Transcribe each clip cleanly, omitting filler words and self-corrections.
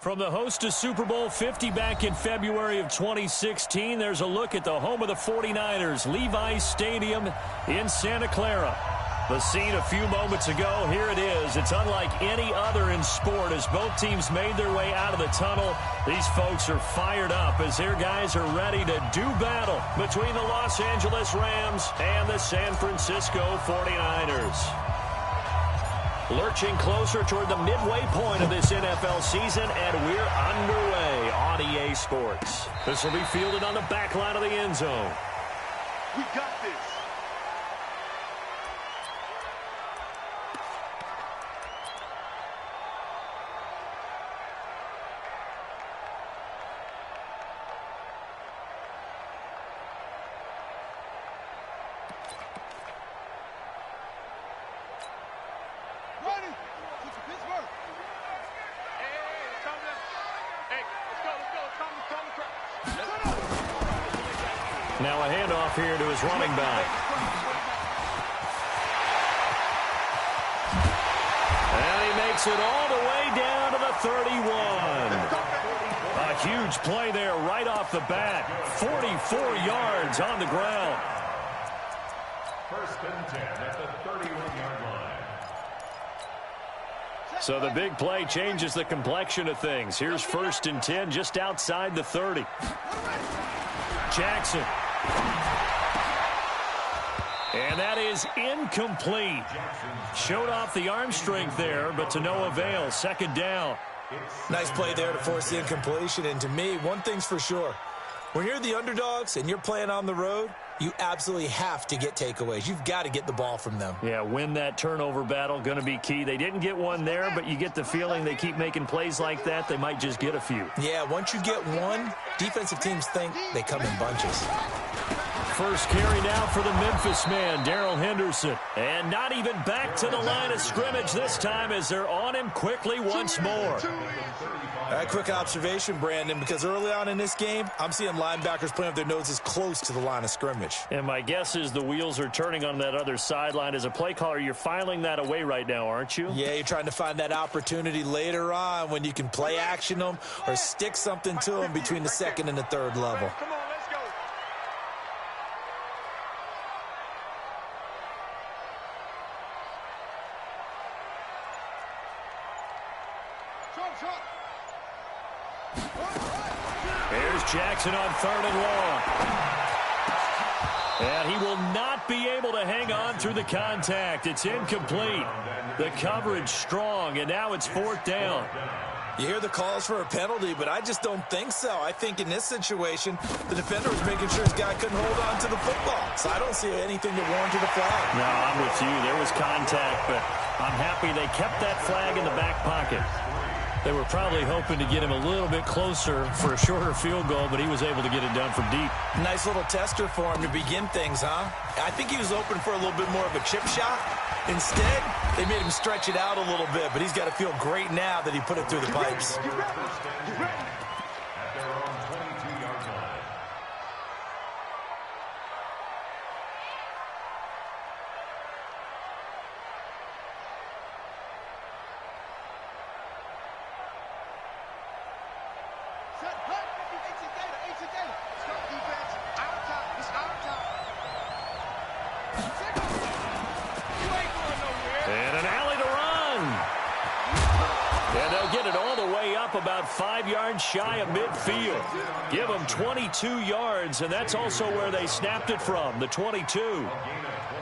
From the host to Super Bowl 50 back in February of 2016, there's a look at the home of the 49ers, Levi's Stadium in Santa Clara. The scene a few moments ago, here it is. It's unlike any other in sport as both teams made their way out of the tunnel. These folks are fired up as their guys are ready to do battle between the Los Angeles Rams and the San Francisco 49ers. Lurching closer toward the midway point of this NFL season, and we're underway on EA Sports. This will be fielded on the back line of the end zone. We got this. Now a handoff here to his running back. And he makes it all the way down to the 31. A huge play there right off the bat. 44 yards on the ground. First and 10 at the 31-yard line. So the big play changes the complexion of things. Here's first and 10 just outside the 30. Jackson. And that is incomplete. Showed off the arm strength there, but to no avail. Second down. Nice play there to force the incompletion. And to me, one thing's for sure. When you're the underdogs and you're playing on the road, you absolutely have to get takeaways. You've got to get the ball from them. Yeah, win that turnover battle, going to be key. They didn't get one there, but you get the feeling they keep making plays like that, they might just get a few. Yeah, once you get one, defensive teams think they come in bunches. First carry now for the Memphis man, Darrell Henderson. And not even back to the line of scrimmage this time as they're on him quickly once more. A quick observation, Brandon, because early on in this game, I'm seeing linebackers playing with their noses close to the line of scrimmage. And my guess is the wheels are turning on that other sideline. As a play caller, you're filing that away right now, aren't you? Yeah, you're trying to find that opportunity later on when you can play action them or stick something to them between the second and the third level. Come on, let's go. Here's Jackson on third and long. And he will not be able to hang on through the contact. It's incomplete. The coverage strong, and now it's fourth down. You hear the calls for a penalty, but I just don't think so. I think in this situation, the defender was making sure his guy couldn't hold on to the football. So I don't see anything that warranted a flag. No, I'm with you. There was contact, but I'm happy they kept that flag in the back pocket. They were probably hoping to get him a little bit closer for a shorter field goal, but he was able to get it done from deep. Nice little tester for him to begin things, huh? I think he was open for a little bit more of a chip shot. Instead, they made him stretch it out a little bit, but he's got to feel great now that he put it through the pipes. At their own 22-yard line. And an alley to run. And they'll get it all the way up about 5 yards shy of midfield. Give them 22 yards, and that's also where they snapped it from, the 22.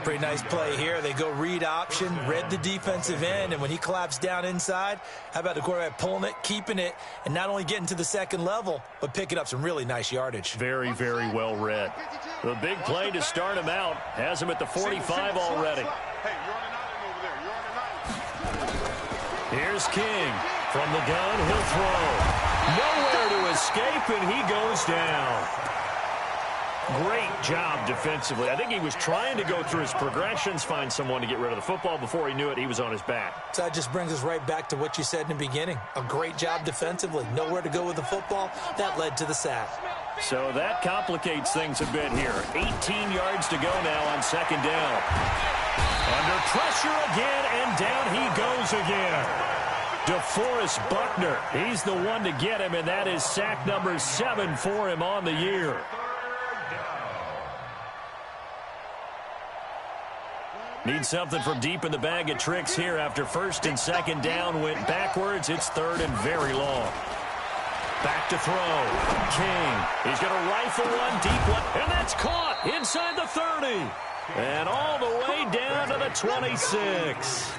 Pretty nice play here. They go read option, read the defensive end, and when he collapsed down inside, how about the quarterback pulling it, keeping it, and not only getting to the second level, but picking up some really nice yardage. Very, very well read. The big play to start him out has him at the 45 already. Hey, you're on an island over there. You're on an island. Here's King. From the gun, he'll throw. Nowhere to escape, and he goes down. Great job defensively. I think he was trying to go through his progressions, find someone to get rid of the football. Before he knew it, he was on his back. So that just brings us right back to what you said in the beginning. A great job defensively. Nowhere to go with the football. That led to the sack. So that complicates things a bit here. 18 yards to go now on second down. Under pressure again, and down he goes again. DeForest Buckner, he's the one to get him, and that is sack number 7 for him on the year. Need something from deep in the bag of tricks here after first and second down went backwards. It's third and very long. Back to throw. King. He's going to rifle one deep left, and that's caught inside the 30. And all the way down to the 26.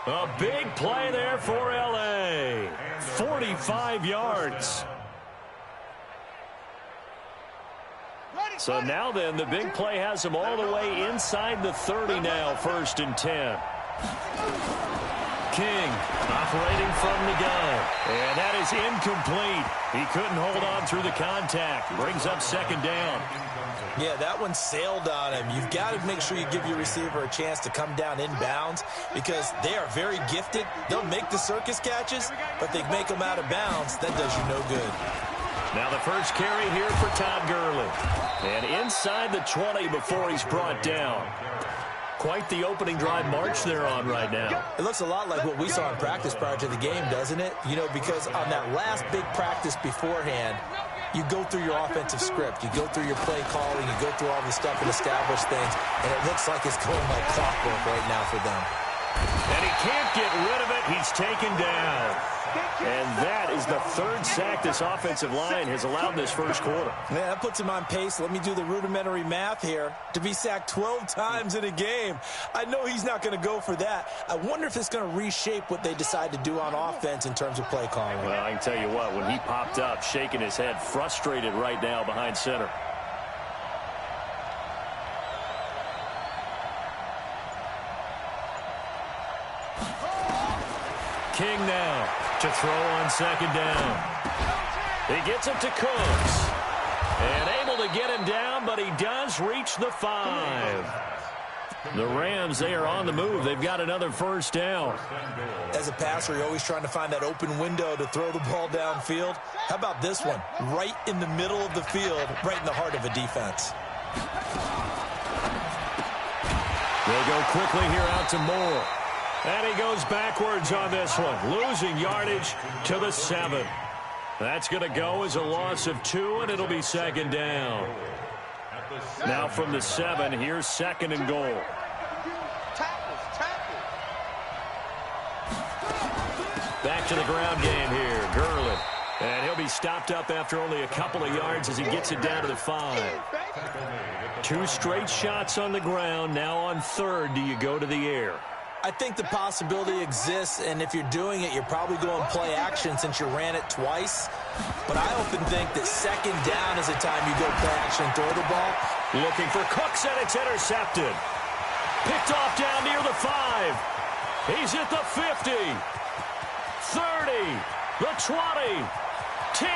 A big play there for L.A. 45 yards. So now then, the big play has him all the way inside the 30 now, first and 10. King operating from the gun. And that is incomplete. He couldn't hold on through the contact. Brings up second down. Yeah, that one sailed on him. You've got to make sure you give your receiver a chance to come down inbounds because they are very gifted. They'll make the circus catches, but they make them out of bounds. That does you no good. Now the first carry here for Todd Gurley. And inside the 20 before he's brought down. Quite the opening drive march they're on right now. It looks a lot like what we saw in practice prior to the game, doesn't it? You know, because on that last big practice beforehand, you go through your offensive script. You go through your play calling. You go through all the stuff and establish things. And it looks like it's going like clockwork right now for them. And he can't get rid of it. He's taken down. And that is the third sack this offensive line has allowed this first quarter. Man, that puts him on pace. Let me do the rudimentary math here. To be sacked 12 times in a game, I know he's not going to go for that. I wonder if it's going to reshape what they decide to do on offense in terms of play calling. Well, I can tell you what, when he popped up, shaking his head, frustrated right now behind center. King now to throw on second down. He gets it to Cooks. And able to get him down, but he does reach the 5. The Rams, they are on the move. They've got another first down. As a passer, you're always trying to find that open window to throw the ball downfield. How about this one? Right in the middle of the field, right in the heart of a defense. They'll go quickly here out to Moore. And he goes backwards on this one, losing yardage to the 7. That's going to go as a loss of 2, and it'll be second down. Now from the 7, here's second and goal. Back to the ground game here, Gurley. And he'll be stopped up after only a couple of yards as he gets it down to the 5. 2 straight shots on the ground. Now on third, do you go to the air? I think the possibility exists, and if you're doing it, you're probably going play action since you ran it twice. But I often think that second down is the time you go play action and throw the ball. Looking for Cooks, and it's intercepted. Picked off down near the 5. He's at the 50. 30. The 20. 10.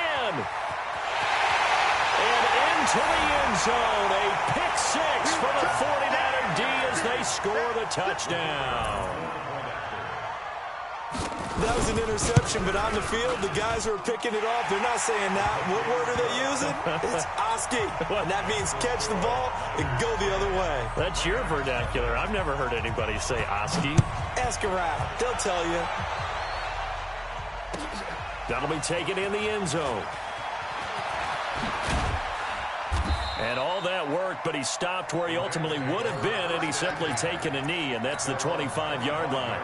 And into the end zone. A pick 6 for the 49er D as they score the touchdown. That was an interception, but on the field, the guys who are picking it off, they're not saying that. What word are they using? It's Oski. And that means catch the ball and go the other way. That's your vernacular. I've never heard anybody say Oski. Ask around. They'll tell you. That'll be taken in the end zone. And all that worked, but he stopped where he ultimately would have been, and he's simply taken a knee, and that's the 25-yard line.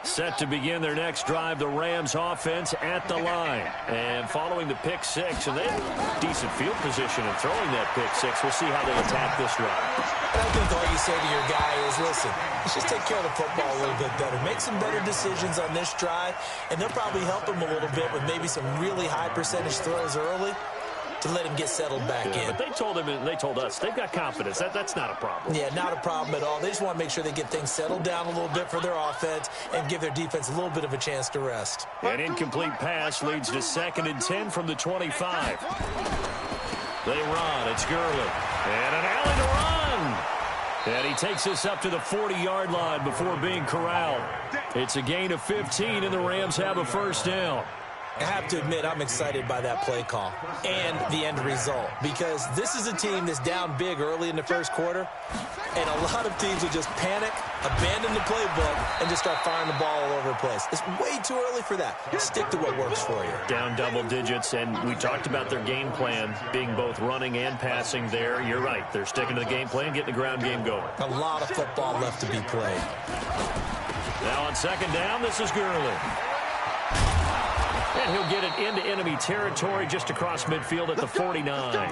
Set to begin their next drive, the Rams offense at the line. And following the pick 6, and they have decent field position in throwing that pick 6. We'll see how they attack this drive. I think all you say to your guy is, listen, let's just take care of the football a little bit better. Make some better decisions on this drive, and they'll probably help him a little bit with maybe some really high percentage throws early to let him get settled back in. But they told him, and they told us, they've got confidence. That's not a problem. Yeah, not a problem at all. They just want to make sure they get things settled down a little bit for their offense and give their defense a little bit of a chance to rest. An incomplete pass leads to second and 10 from the 25. They run. It's Gurley. And an alley to run. And he takes us up to the 40-yard line before being corralled. It's a gain of 15, and the Rams have a first down. I have to admit, I'm excited by that play call and the end result, because this is a team that's down big early in the first quarter, and a lot of teams will just panic, abandon the playbook, and just start firing the ball all over the place. It's way too early for that. Stick to what works for you. Down double digits, and we talked about their game plan being both running and passing there. You're right. They're sticking to the game plan, getting the ground game going. A lot of football left to be played. Now on second down, this is Gurley. And he'll get it into enemy territory just across midfield at the 49.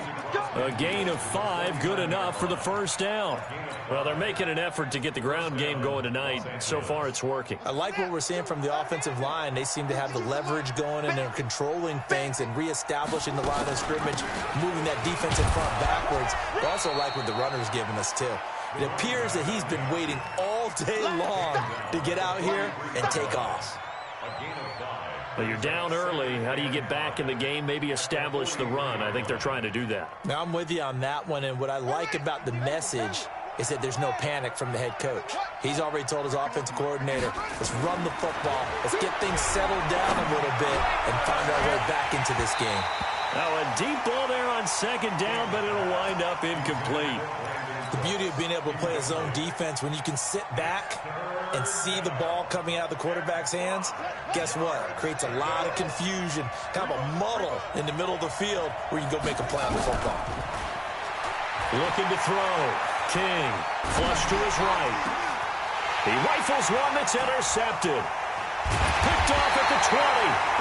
A gain of 5, good enough for the first down. Well, they're making an effort to get the ground game going tonight. So far, it's working. I like what we're seeing from the offensive line. They seem to have the leverage going, and they're controlling things and reestablishing the line of scrimmage, moving that defensive front backwards. I also like what the runner's giving us, too. It appears that he's been waiting all day long to get out here and take off. Well, you're down early. How do you get back in the game, maybe establish the run? I think they're trying to do that. Now, I'm with you on that one, and what I like about the message is that there's no panic from the head coach. He's already told his offensive coordinator, let's run the football, let's get things settled down a little bit and find our way back into this game. Now, a deep ball there on second down, but it'll wind up incomplete. The beauty of being able to play a zone defense, when you can sit back and see the ball coming out of the quarterback's hands, guess what? It creates a lot of confusion, kind of a muddle in the middle of the field where you can go make a play on the football. Looking to throw. King, flush to his right. He rifles one that's intercepted. Picked off at the 20.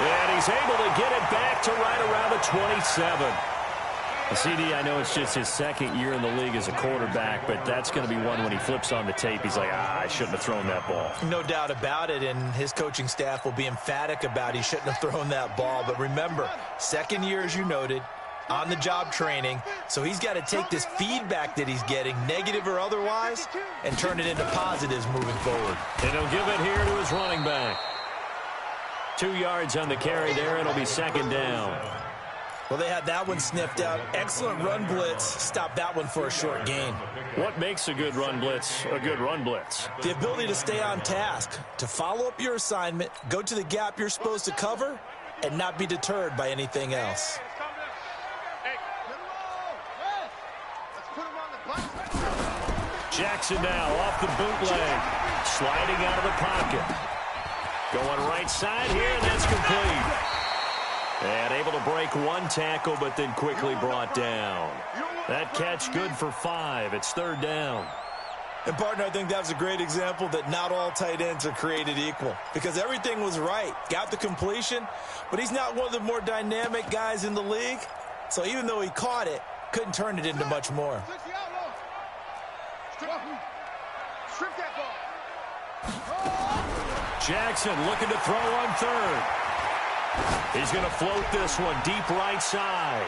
And he's able to get it back to right around the 27. CD, I know it's just his second year in the league as a quarterback, but that's going to be one when he flips on the tape. He's like, I shouldn't have thrown that ball. No doubt about it, and his coaching staff will be emphatic about he shouldn't have thrown that ball. But remember, second year, as you noted, on-the-job training, so he's got to take this feedback that he's getting, negative or otherwise, and turn it into positives moving forward. And he'll give it here to his running back. 2 yards on the carry there. It'll be second down. Well, they had that one sniffed out. Excellent run blitz. Stopped that one for a short gain. What makes a good run blitz a good run blitz? The ability to stay on task, to follow up your assignment, go to the gap you're supposed to cover, and not be deterred by anything else. Jackson now off the bootleg. Sliding out of the pocket. Going right side here, and that's complete. And able to break one tackle, but then quickly brought down. That catch good for 5. It's third down. And, partner, I think that was a great example that not all tight ends are created equal, because everything was right. Got the completion, but he's not one of the more dynamic guys in the league. So even though he caught it, couldn't turn it into much more. Jackson looking to throw on third. He's going to float this one deep right side.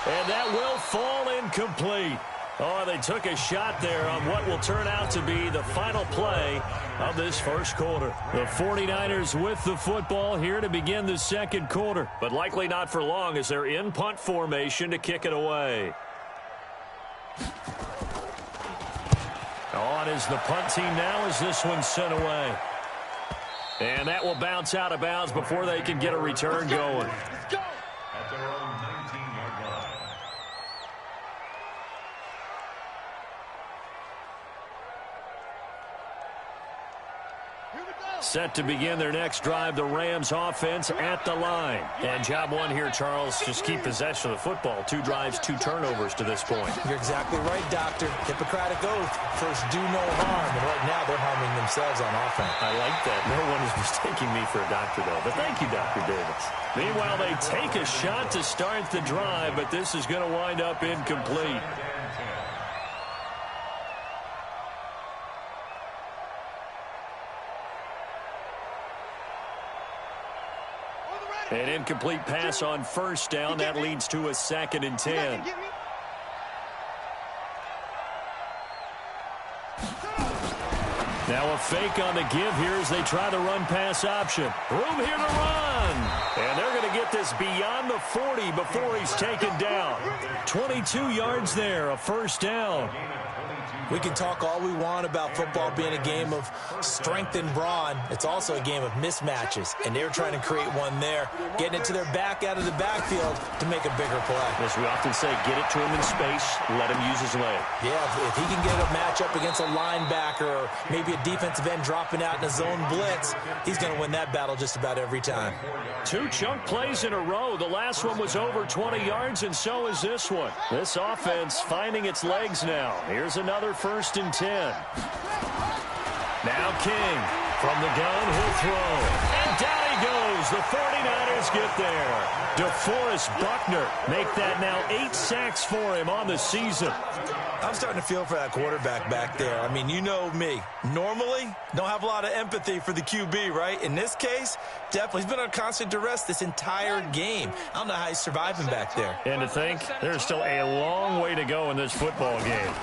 And that will fall incomplete. Oh, they took a shot there on what will turn out to be the final play of this first quarter. The 49ers with the football here to begin the second quarter, but likely not for long as they're in punt formation to kick it away. On is the punt team now as this one's sent away. And that will bounce out of bounds before they can get a return going. At their own 19-yard line. Set to begin their next drive, the Rams offense at the line. And job one here, Charles, just keep possession of the football. 2 drives, 2 turnovers to this point. You're exactly right, Doctor. Hippocratic oath. First, do no harm. And right now, they're harming themselves on offense. I like that. No one is mistaking me for a doctor, though. But thank you, Dr. Davis. Meanwhile, they take a shot to start the drive, but this is going to wind up incomplete. An incomplete pass on first down. That leads to a 2nd and 10. Now a fake on the give here as they try the run-pass option. Room here to run. And they're going to get this beyond the 40 before he's taken down. 22 yards there, a first down. We can talk all we want about football being a game of strength and brawn. It's also a game of mismatches, and they're trying to create one there, getting it to their back out of the backfield to make a bigger play. As we often say, get it to him in space, let him use his leg. Yeah, if he can get a matchup against a linebacker or maybe a defensive end dropping out in a zone blitz, he's going to win that battle just about every time. 2 chunk plays in a row. The last one was over 20 yards, and so is this one. This offense finding its legs now. Here's another 1st and 10. Now King from the gun, he'll throw. And down he goes. The 49ers get there. DeForest Buckner make that now 8 sacks for him on the season. I'm starting to feel for that quarterback back there. I mean, you know me. Normally, don't have a lot of empathy for the QB, right? In this case, definitely. He's been on constant duress this entire game. I don't know how he's surviving back there. And to think, there's still a long way to go in this football game.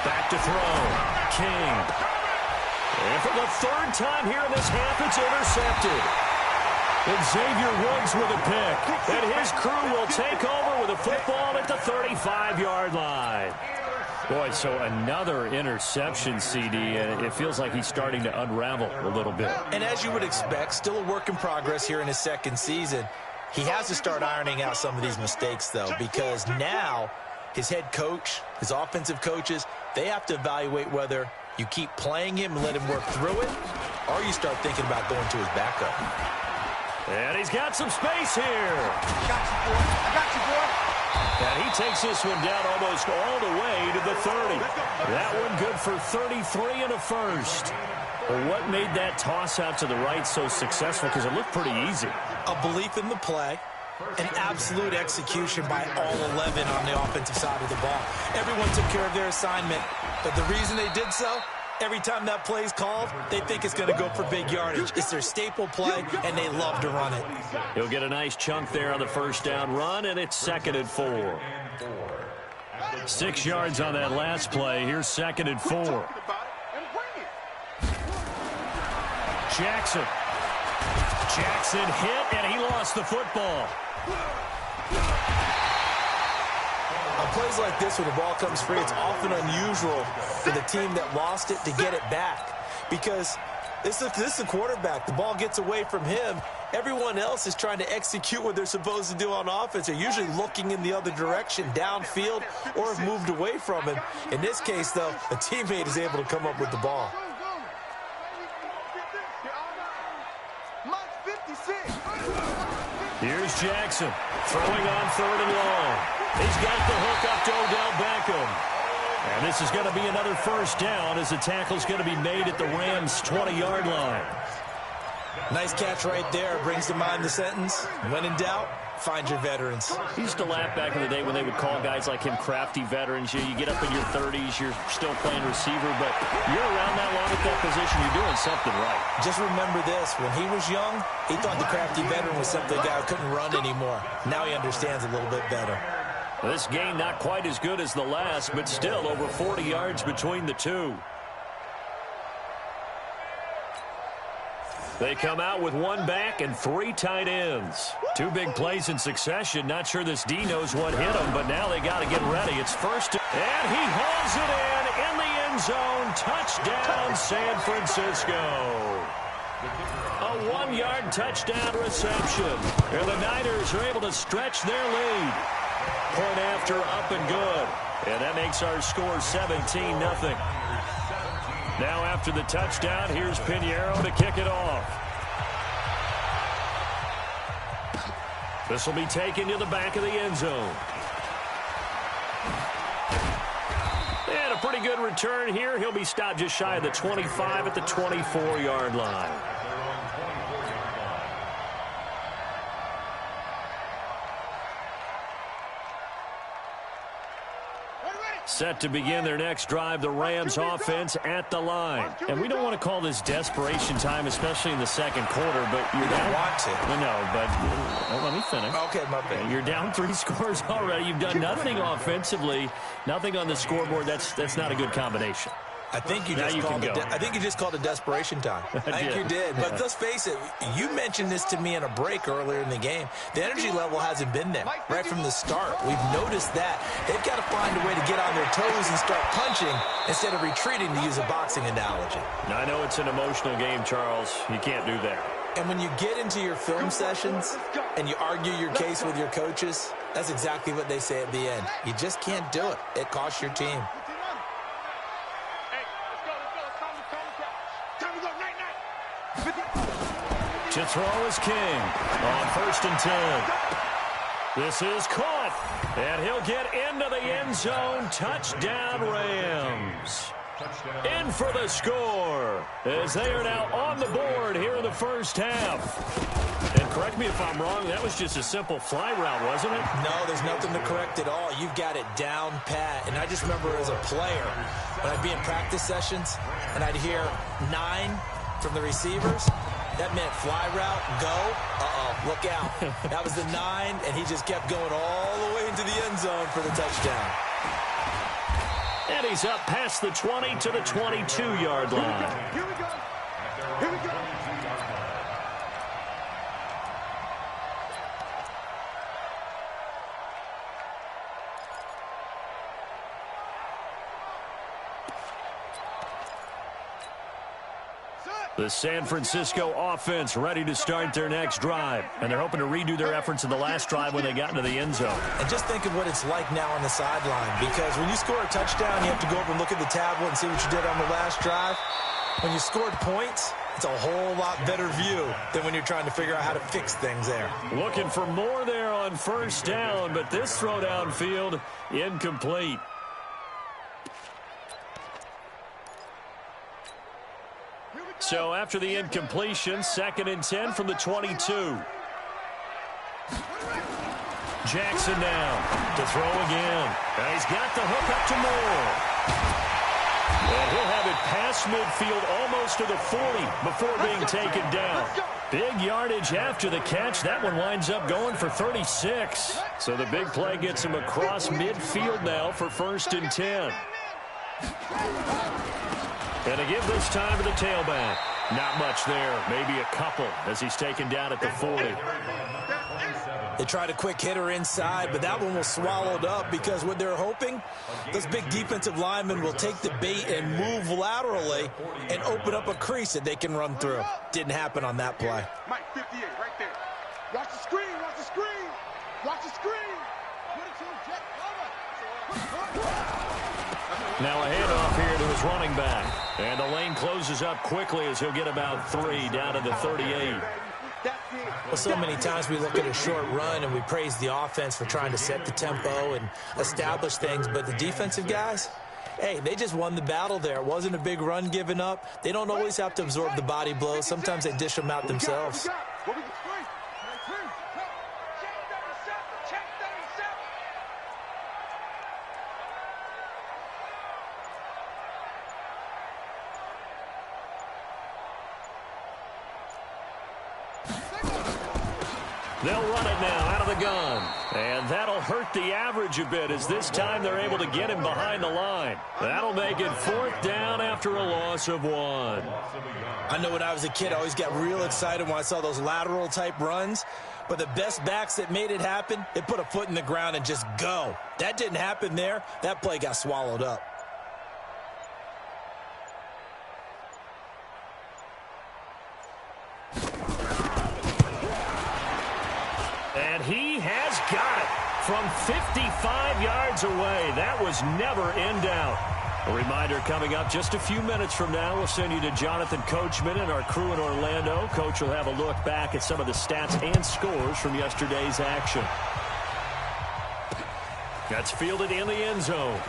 Back to throw. King. And for the 3rd time here in this half, it's intercepted. And Xavier Woods with a pick. And his crew will take over with a football at the 35-yard line. Boy, so another interception, CD, and it feels like he's starting to unravel a little bit. And as you would expect, still a work in progress here in his 2nd season. He has to start ironing out some of these mistakes, though, because now his head coach, his offensive coaches, they have to evaluate whether you keep playing him and let him work through it, or you start thinking about going to his backup. And he's got some space here. I got you, boy. And he takes this one down almost all the way to the 30. That one good for 33 and a first. Well, what made that toss out to the right so successful? Because it looked pretty easy. A belief in the play, an absolute execution by all 11 on the offensive side of the ball. Everyone took care of their assignment, but the reason they did so, every time that play is called, they think it's going to go for big yardage. It's their staple play, and they love to run it. He'll get a nice chunk there on the first down run, and it's 2nd and 4. 6 yards on that last play. Here's 2nd and 4. Jackson hit, and he lost the football. On plays like this where the ball comes free, it's often unusual for the team that lost it to get it back, because this is the quarterback. The ball gets away from him. Everyone else is trying to execute what they're supposed to do on offense. They're usually looking in the other direction, downfield, or have moved away from him. In this case, though, a teammate is able to come up with the ball. Here's Jackson throwing on 3rd and long. He's got the hook up to Odell Beckham. And this is going to be another first down as the tackle's going to be made at the Rams' 20-yard line. Nice catch right there. Brings to mind the sentence, when in doubt, find your veterans. He used to laugh back in the day when they would call guys like him crafty veterans. You get up in your 30s, you're still playing receiver, but you're around that long at that position, you're doing something right. Just remember this. When he was young, he thought the crafty veteran was simply a guy who couldn't run anymore. Now he understands a little bit better. This game not quite as good as the last, but still over 40 yards between the two. They come out with 1 back and 3 tight ends. 2 big plays in succession. Not sure this D knows what hit him, but now they got to get ready. It's first, and he hauls it in the end zone. Touchdown, San Francisco. A 1-yard touchdown reception. And the Niners are able to stretch their lead. Point after, up and good. And that makes our score 17-0. Now after the touchdown, here's Pinheiro to kick it off. This will be taken to the back of the end zone. And a pretty good return here. He'll be stopped just shy of the 25 at the 24-yard line. Set to begin their next drive, the Rams offense at the line. And we don't want to call this desperation time, especially in the second quarter, but you don't want to. No, but let me finish. Okay, my bad. You're down 3 scores already. You've done nothing offensively, nothing on the scoreboard. That's not a good combination. I think you Now just you called can it. go. I think you just called it desperation time. I think you did. But let's face it, you mentioned this to me in a break earlier in the game. The energy level hasn't been there right from the start. We've noticed that. They've got to find a way to get on their toes and start punching instead of retreating, to use a boxing analogy. Now, I know it's an emotional game, Charles. You can't do that. And when you get into your film sessions and you argue your case with your coaches, that's exactly what they say at the end. You just can't do it. It costs your team. To throw is King on 1st and 10. This is caught, and he'll get into the end zone. Touchdown, Rams. In for the score, as they are now on the board here in the first half. And correct me if I'm wrong, that was just a simple fly route, wasn't it? No, there's nothing to correct at all. You've got it down pat. And I just remember as a player, when I'd be in practice sessions, and I'd hear 9 from the receivers, that meant fly route, go, look out. That was the 9, and he just kept going all the way into the end zone for the touchdown. And he's up past the 20 to the 22-yard line. Here we go. Here we go. The San Francisco offense ready to start their next drive. And they're hoping to redo their efforts in the last drive when they got into the end zone. And just think of what it's like now on the sideline, because when you score a touchdown, you have to go over and look at the tablet and see what you did on the last drive. When you scored points, it's a whole lot better view than when you're trying to figure out how to fix things there. Looking for more there on 1st down, but this throw downfield incomplete. So after the incompletion, 2nd and 10 from the 22. Jackson now to throw again. And he's got the hook up to Moore. And he'll have it past midfield almost to the 40 before being taken down. Big yardage after the catch. That one winds up going for 36. So the big play gets him across midfield now for 1st and 10. And to give this time to the tailback. Not much there. Maybe a couple as he's taken down at the 40. They tried a quick hitter inside, but that one was swallowed up because what they're hoping, those big defensive linemen will take the bait and move laterally and open up a crease that they can run through. Didn't happen on that play. Mike 58 right there. Watch the screen. Watch the screen. Watch the screen. Now a handoff here to his running back. And the lane closes up quickly as he'll get about 3 down to the 38. Well, so many times we look at a short run and we praise the offense for trying to set the tempo and establish things, but the defensive guys, hey, they just won the battle there. It wasn't a big run given up. They don't always have to absorb the body blows. Sometimes they dish them out themselves. They'll run it now out of the gun. And that'll hurt the average a bit as this time they're able to get him behind the line. That'll make it 4th down after a loss of 1. I know when I was a kid, I always got real excited when I saw those lateral type runs. But the best backs that made it happen, they put a foot in the ground and just go. That didn't happen there. That play got swallowed up. And he has got it from 55 yards away. That was never in doubt. A reminder coming up just a few minutes from now. We'll send you to Jonathan Coachman and our crew in Orlando. Coach will have a look back at some of the stats and scores from yesterday's action. That's fielded in the end zone.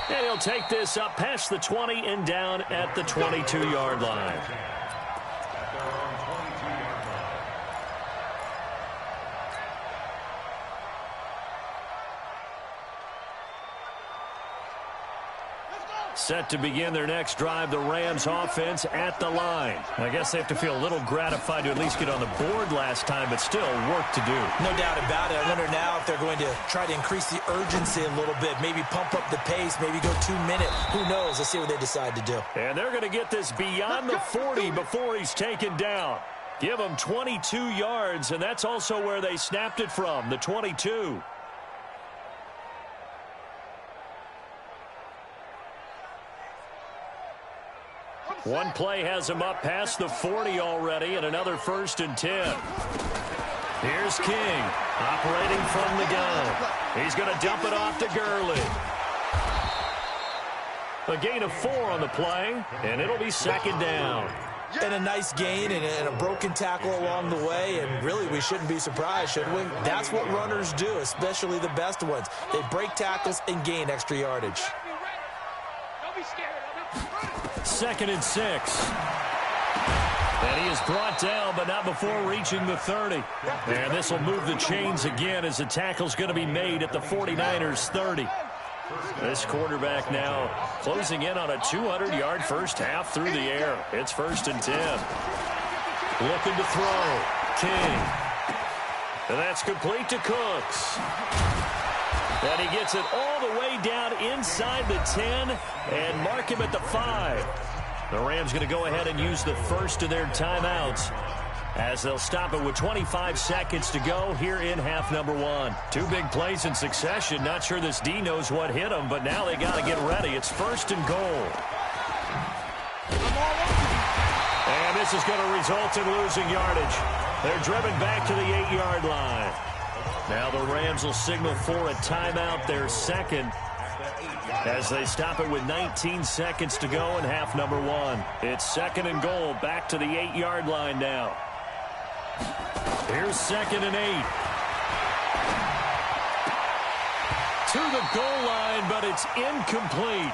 And he'll take this up past the 20 and down at the 22-yard line. Set to begin their next drive, the Rams offense at the line. I guess they have to feel a little gratified to at least get on the board last time, but still work to do. No doubt about it. I wonder now if they're going to try to increase the urgency a little bit, maybe pump up the pace, maybe go 2 minute. Who knows? Let's see what they decide to do. And they're going to get this beyond the 40 before he's taken down. Give him 22 yards, and that's also where they snapped it from, the 22. One play has him up past the 40 already, and another 1st and 10. Here's King, operating from the gun. He's going to dump it off to Gurley. A gain of 4 on the play, and it'll be 2nd down. And a nice gain and a broken tackle along the way, and really we shouldn't be surprised, should we? That's what runners do, especially the best ones. They break tackles and gain extra yardage. 2nd and 6. And he is brought down, but not before reaching the 30. And this will move the chains again as the tackle's going to be made at the 49ers 30. This quarterback now closing in on a 200-yard first half through the air. It's 1st and 10. Looking to throw. King. And that's complete to Cooks. And he gets it all the way down inside the 10 and mark him at the 5. The Rams going to go ahead and use the first of their timeouts as they'll stop it with 25 seconds to go here in half number 1. 2 big plays in succession. Not sure this D knows what hit them, but now they got to get ready. It's 1st and goal. And this is going to result in losing yardage. They're driven back to the 8-yard line. Now the Rams will signal for a timeout, their 2nd, as they stop it with 19 seconds to go in half number 1. It's 2nd and goal, back to the 8-yard line now. Here's 2nd and 8. To the goal line, but it's incomplete.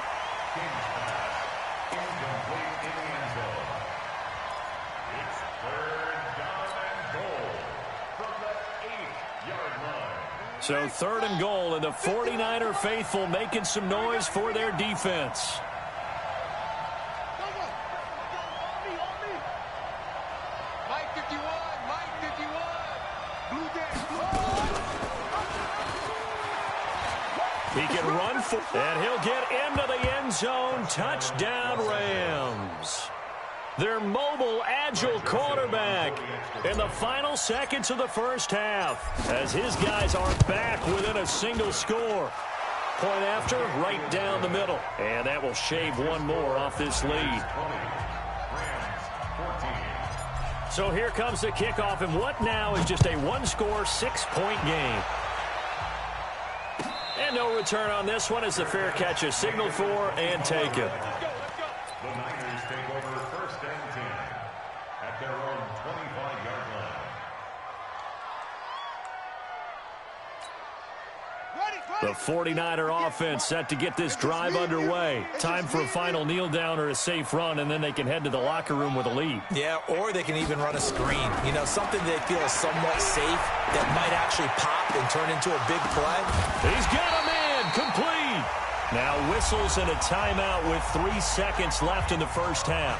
So 3rd and goal, and the 49er faithful making some noise for their defense. Mike 51, Mike 51. Blue He can run for, and he'll get into the end zone. Touchdown, Rams. Their mobile, agile quarterback in the final seconds of the first half as his guys are back within a single score. Point after, right down the middle. And that will shave one more off this lead. So here comes the kickoff, and what now is just a one-score, 6-point game. And no return on this one as the fair catch is signaled for and taken. The Niners take over 1st and 10 at their own 25-yard line. The 49er offense set to get this drive underway. Time for a final kneel down or a safe run, and then they can head to the locker room with a lead. Yeah, or they can even run a screen. You know, something they feel is somewhat safe that might actually pop and turn into a big play. He's got a man, complete. Now whistles and a timeout with 3 seconds left in the first half.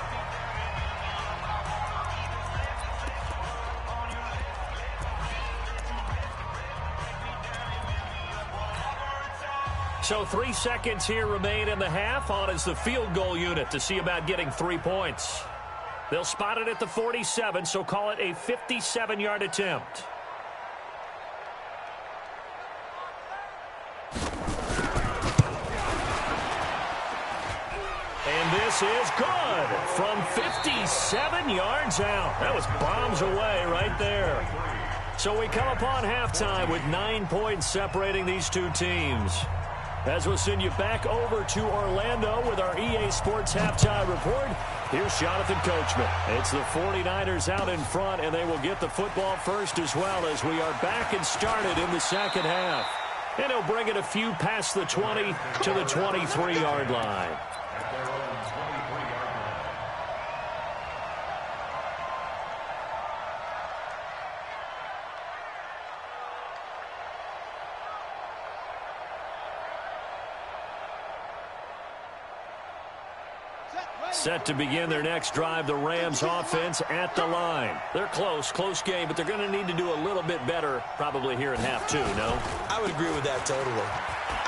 So 3 seconds here remain in the half. On is the field goal unit to see about getting 3 points. They'll spot it at the 47, so call it a 57-yard attempt. And this is good from 57 yards out. That was bombs away right there. So we come upon halftime with 9 points separating these two teams. As we'll send you back over to Orlando with our EA Sports Halftime Report, here's Jonathan Coachman. It's the 49ers out in front, and they will get the football first as well as we are back and started in the second half. And he'll bring it a few past the 20 to the 23-yard line. Set to begin their next drive, the Rams offense at the line. They're close game, but they're going to need to do a little bit better probably here in half two, no? I would agree with that totally.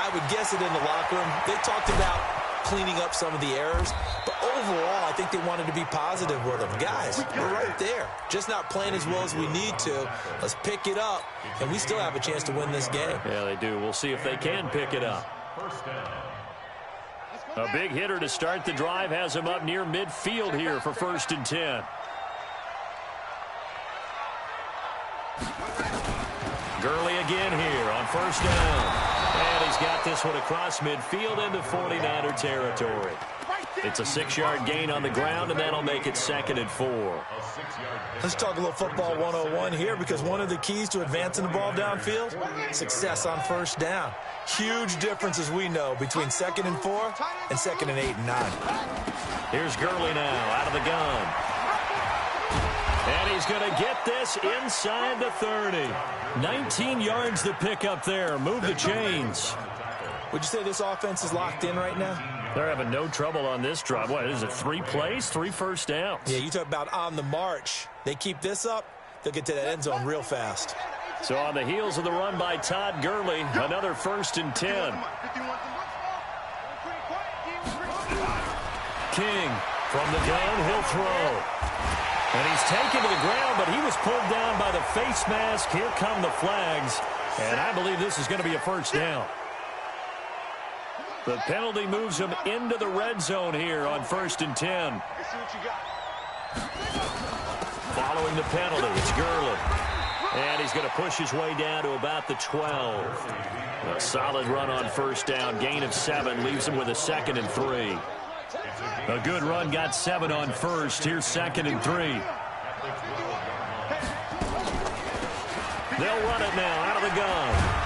I would guess it in the locker room. They talked about cleaning up some of the errors, but overall, I think they wanted to be positive with them. Guys, we're right there. Just not playing as well as we need to. Let's pick it up, and we still have a chance to win this game. Yeah, they do. We'll see if they can pick it up. First down. A big hitter to start the drive has him up near midfield here for 1st and 10. Gurley again here on 1st down. And he's got this one across midfield into 49er territory. It's a 6-yard gain on the ground, and that'll make it 2nd and 4. Let's talk a little football 101 here, because one of the keys to advancing the ball downfield, success on 1st down. Huge difference, as we know, between 2nd and 4 and 2nd and 8 and 9. Here's Gurley now out of the gun. And he's going to get this inside the 30. 19 yards to pick up there. Move the chains. Would you say this offense is locked in right now? They're having no trouble on this drive. What is it, 3 plays, 3 first downs? Yeah, you talk about on the march. They keep this up, they'll get to that end zone real fast. So on the heels of the run by Todd Gurley, another 1st and 10. King from the gun, he'll throw. And he's taken to the ground, but he was pulled down by the face mask. Here come the flags. And I believe this is going to be a 1st down. The penalty moves him into the red zone here on 1st and 10. Following the penalty, it's Gurley. And he's going to push his way down to about the 12. A solid run on 1st down. Gain of 7 leaves him with a 2nd and 3. A good run got 7 on 1st. Here's 2nd and 3. They'll run it now out of the gun.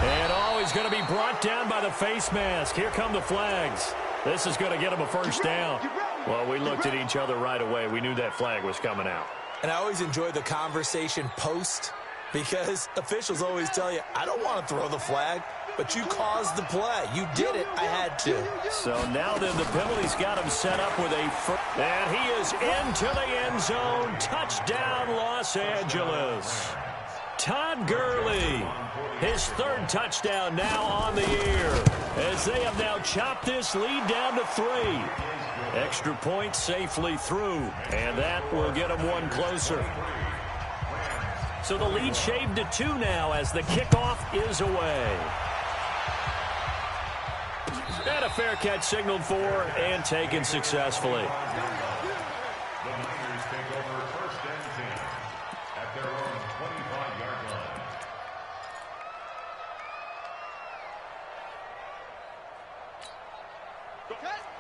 And he's going to be brought down by the face mask. Here come the flags. This is going to get him a 1st down. Well, we looked at each other right away. We knew that flag was coming out. And I always enjoy the conversation post, because officials always tell you, I don't want to throw the flag, but you caused the play. You did it. I had to. So now then the penalty's got him set up with a first. And he is into the end zone. Touchdown, Los Angeles. Todd Gurley, his 3rd touchdown now on the year, as they have now chopped this lead down to 3. Extra point safely through, and that will get him 1 closer. So the lead shaved to 2 now as the kickoff is away. And a fair catch signaled for and taken successfully. The Niners take over 1st and 10 at their own 25-yard line.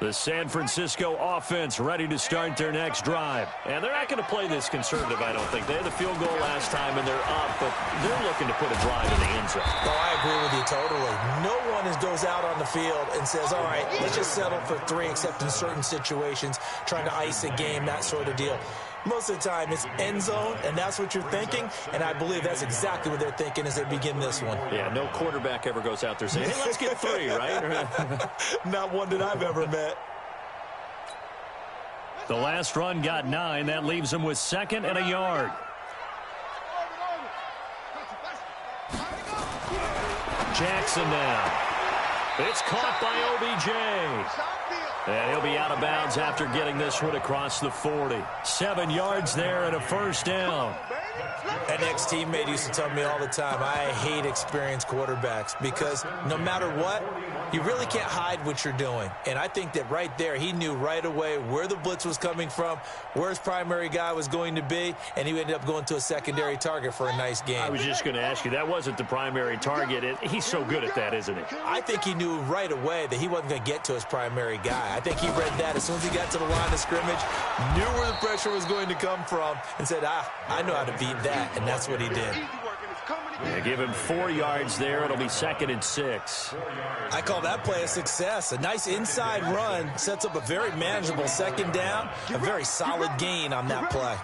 The San Francisco offense ready to start their next drive. And they're not going to play this conservative, I don't think. They had the field goal last time, and they're up, but they're looking to put a drive in the end zone. Oh, I agree with you totally. No one goes out on the field and says, all right, let's just settle for 3, except in certain situations, trying to ice a game, that sort of deal. Most of the time, it's end zone, and that's what you're thinking, and I believe that's exactly what they're thinking as they begin this one. Yeah, no quarterback ever goes out there saying, hey, let's get 3, right? Not one that I've ever met. The last run got 9. That leaves him with 2nd and a yard. Jackson now. It's caught by OBJ. And he'll be out of bounds after getting this one across the 40. 7 yards there and a 1st down. An ex-teammate used to tell me all the time, I hate experienced quarterbacks, because no matter what, you really can't hide what you're doing. And I think that right there, he knew right away where the blitz was coming from, where his primary guy was going to be, and he ended up going to a secondary target for a nice game. I was just going to ask you, that wasn't the primary target. He's so good at that, isn't he? I think he knew right away that he wasn't going to get to his primary guy. I think he read that as soon as he got to the line of scrimmage, knew where the pressure was going to come from, and said, I know how to beat that, and that's what he did. They give him 4 yards there. It'll be 2nd and 6. I call that play a success. A nice inside run sets up a very manageable 2nd down, a very solid gain on that play.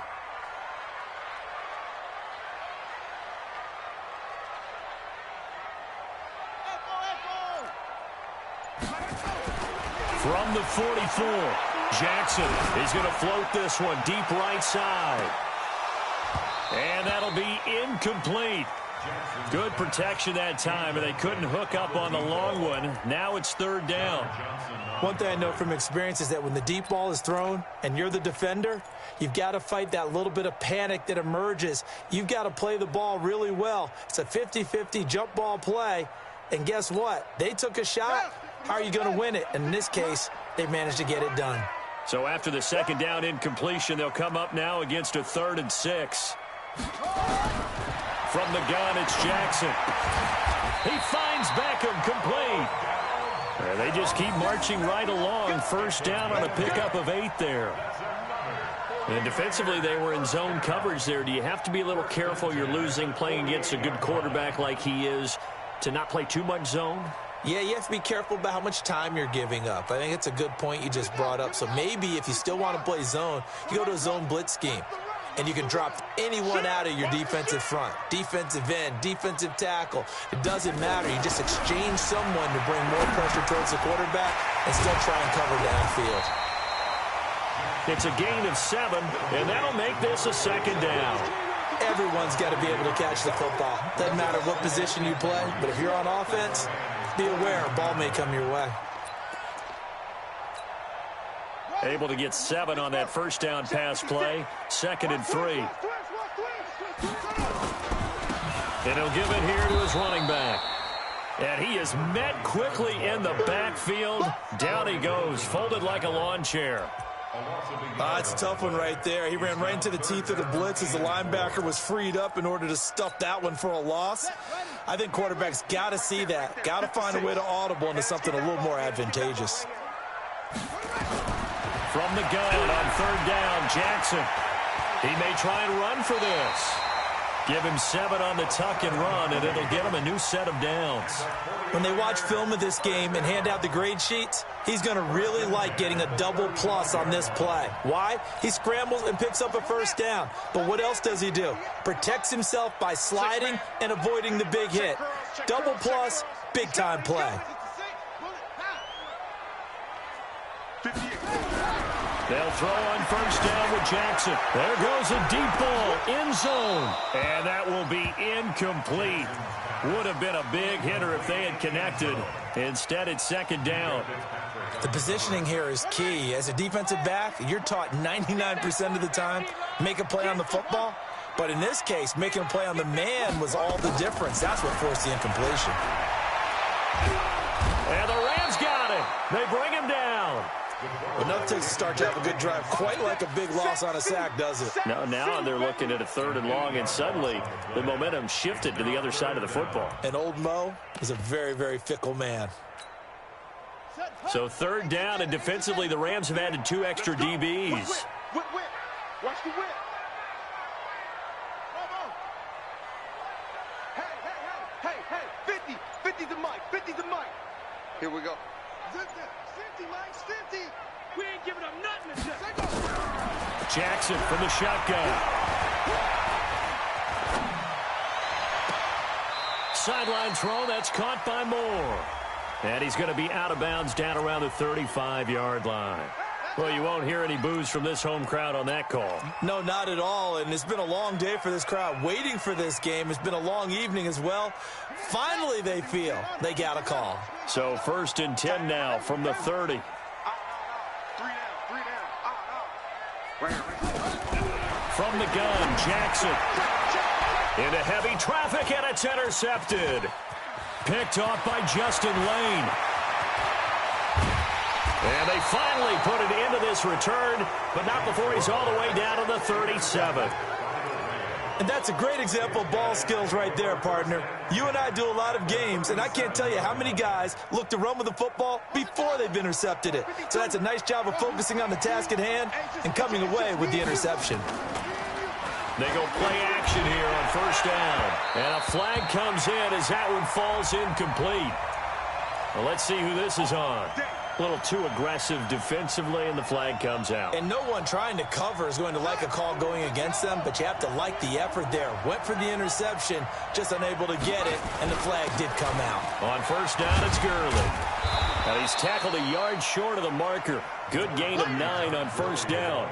From the 44. Jackson is going to float this one deep right side. And that'll be incomplete. Good protection that time, and they couldn't hook up on the long one. Now it's third down. One thing I know from experience is that when the deep ball is thrown and you're the defender, you've got to fight that little bit of panic that emerges. You've got to play the ball really well. It's a 50-50 jump ball play, and guess what? They took a shot. How are you going to win it? And in this case, they managed to get it done. So after the second down incompletion, they'll come up now against a 3rd and 6. From the gun, it's Jackson. He finds Beckham, complete. They just keep marching right along. First down on a pickup of 8 there. And defensively, they were in zone coverage there. Do you have to be a little careful? You're losing, playing against a good quarterback like he is, to not play too much zone? Yeah, you have to be careful about how much time you're giving up. I think it's a good point you just brought up. So maybe if you still want to play zone, you go to a zone blitz scheme. And you can drop anyone out of your defensive front, defensive end, defensive tackle. It doesn't matter. You just exchange someone to bring more pressure towards the quarterback and still try and cover downfield. It's a gain of 7, and that'll make this a 2nd down. Everyone's got to be able to catch the football. Doesn't matter what position you play, but if you're on offense, be aware a ball may come your way. Able to get 7 on that first down pass play. 2nd and 3. And he'll give it here to his running back. And he is met quickly in the backfield. Down he goes, folded like a lawn chair. It's a tough one right there. He ran right into the teeth of the blitz as the linebacker was freed up in order to stuff that one for a loss. I think quarterbacks got to see that. Got to find a way to audible into something a little more advantageous. From the gun on 3rd down, Jackson. He may try and run for this. Give him 7 on the tuck and run, and it'll get him a new set of downs. When they watch film of this game and hand out the grade sheets, he's going to really like getting a double plus on this play. Why? He scrambles and picks up a first down. But what else does he do? Protects himself by sliding and avoiding the big hit. Double plus, big-time play. They'll throw on first down with Jackson. There goes a deep ball, end zone. And that will be incomplete. Would have been a big hitter if they had connected. Instead, it's 2nd down. The positioning here is key. As a defensive back, you're taught 99% of the time, make a play on the football. But in this case, making a play on the man was all the difference. That's what forced the incompletion. And the Rams got him. They bring him down. Enough takes to start to have a good drive. Quite like a big loss on a sack, does it? Now they're looking at a 3rd and long, and suddenly the momentum shifted to the other side of the football. And old Mo is a very, very fickle man. So 3rd down, and defensively the Rams have added 2 extra DBs. Whip. Watch the whip. Hey. 50 the mic. Here we go. 50, Mike, 50. We ain't giving up nothing. Jackson from the shotgun. Sideline throw, that's caught by Moore. And he's going to be out of bounds down around the 35-yard line. Well, you won't hear any boos from this home crowd on that call. No, not at all. And it's been a long day for this crowd waiting for this game. It's been a long evening as well. Finally, they feel they got a call. So 1st and 10 now from the 30. 3 down. From the gun, Jackson. Into heavy traffic, and it's intercepted. Picked off by Justin Lane. And they finally put an end to this return, but not before he's all the way down to the 37. And that's a great example of ball skills right there, partner. You and I do a lot of games, and I can't tell you how many guys look to run with the football before they've intercepted it. So that's a nice job of focusing on the task at hand and coming away with the interception. They go play action here on first down. And a flag comes in as that one falls incomplete. Well, let's see who this is on. A little too aggressive defensively, and the flag comes out. And no one trying to cover is going to like a call going against them, but you have to like the effort there. Went for the interception, just unable to get it, and the flag did come out. On first down, it's Gurley. And He's tackled a yard short of the marker. Good gain of 9 on first down.